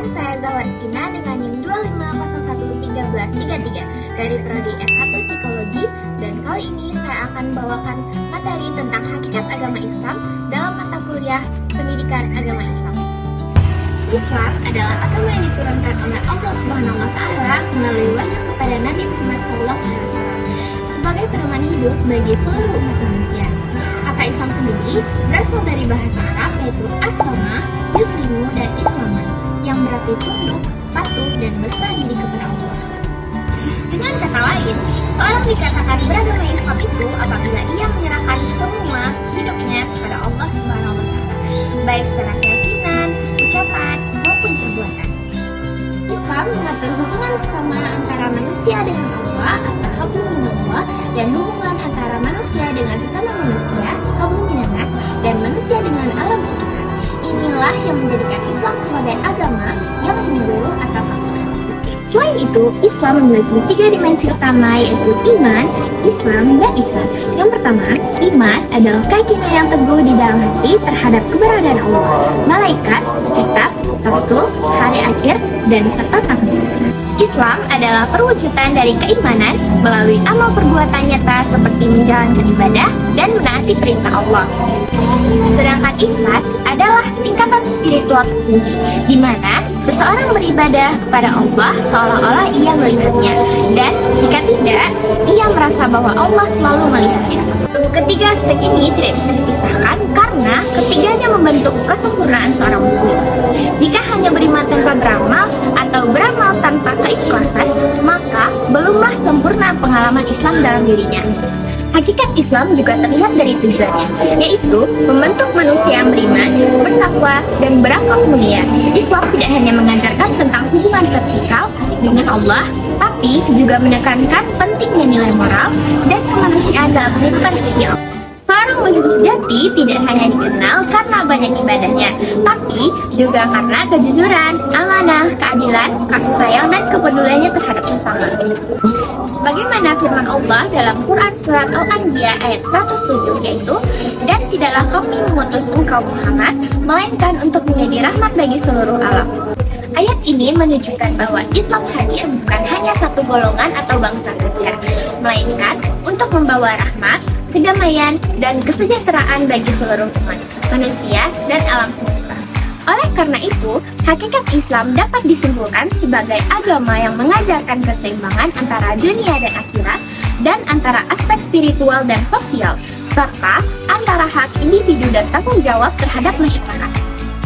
Perkenalkan, saya Zahra Skina dengan NIM 2501333 dari Prodi S1 Psikologi, dan kali ini saya akan membawakan materi tentang hakikat agama Islam dalam mata kuliah Pendidikan Agama Islam. Islam adalah agama yang diturunkan oleh Allah SWT melalui wahyu kepada Nabi Muhammad SAW sebagai pedoman hidup bagi seluruh umat manusia. Kata Islam sendiri berasal dari bahasa Arab, yaitu aslama, yuslimu, dan islaman, yang berarti tunduk, patuh, dan berserah diri kepada Allah. Dengan kata lain, seorang dikatakan beragama Islam itu apabila ia menyerahkan semua hidupnya kepada Allah SWT, baik secara keyakinan, ucapan, maupun perbuatan. Islam mengatur hubungan sesama antara manusia dengan Allah atau hablum minallah, dan hubungan antara manusia dengan sesama manusia, hablum minannas, dan manusia dengan alam sekitar. Inilah yang menjadikan Islam sebagai agama yang menyeluruh atau total. Selain itu, Islam memiliki 3 dimensi utama, yaitu iman, Islam, dan ihsan. Yang pertama, iman adalah keyakinan yang teguh di dalam hati terhadap keberadaan Allah, malaikat, kitab, rasul, hari akhir, dan serta takdir. Islam adalah perwujudan dari keimanan melalui amal perbuatan nyata seperti menjalankan ibadah dan menaati perintah Allah. Sedangkan ihsan adalah tingkatan spiritual tertinggi, di mana seseorang beribadah kepada Allah seolah-olah ia melihatnya, dan jika tidak, ia merasa bahwa Allah selalu melihatnya. Ketiga aspek ini tidak bisa dipisahkan karena ketiganya membentuk kesempurnaan seorang muslim. Jika hanya beriman tanpa beramal atau beramal tanpa keikhlasan, maka belumlah sempurna pengalaman Islam dalam dirinya. Hakikat Islam juga terlihat dari tujuannya, yaitu membentuk manusia yang beriman, bertakwa, dan berakhlak mulia. Islam tidak hanya mengajarkan tentang hubungan vertikal dengan Allah, tapi juga menekankan pentingnya nilai moral dan kemanusiaan dalam kehidupan sosial. Seorang muslim sejati tidak hanya dikenal karena banyak ibadahnya, tapi juga karena kejujuran, amanah, keadilan, kasih sayang, dan kepeduliannya terhadap sesama. Sebagaimana firman Allah dalam Quran Surat Al-Anbiya ayat 107, yaitu, "Dan tidaklah kami mengutus engkau Muhammad, melainkan untuk menjadi rahmat bagi seluruh alam." Ayat ini menunjukkan bahwa Islam hadir bukan hanya satu golongan atau bangsa saja, melainkan untuk membawa rahmat, kedamaian, dan kesejahteraan bagi seluruh umat, manusia, dan alam semesta. Oleh karena itu, hakikat Islam dapat disimpulkan sebagai agama yang mengajarkan keseimbangan antara dunia dan akhirat, dan antara aspek spiritual dan sosial, serta antara hak individu dan tanggung jawab terhadap masyarakat.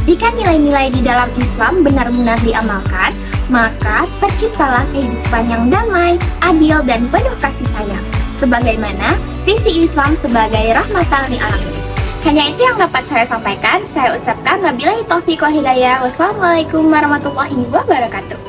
Jika nilai-nilai di dalam Islam benar-benar diamalkan, maka terciptalah kehidupan yang damai, adil, dan penuh kasih sayang, sebagaimana visi Islam sebagai rahmatan lil alamin. Hanya itu yang dapat saya sampaikan. Saya ucapkan wabillahi taufiq wal hidayah. Wassalamualaikum warahmatullahi wabarakatuh.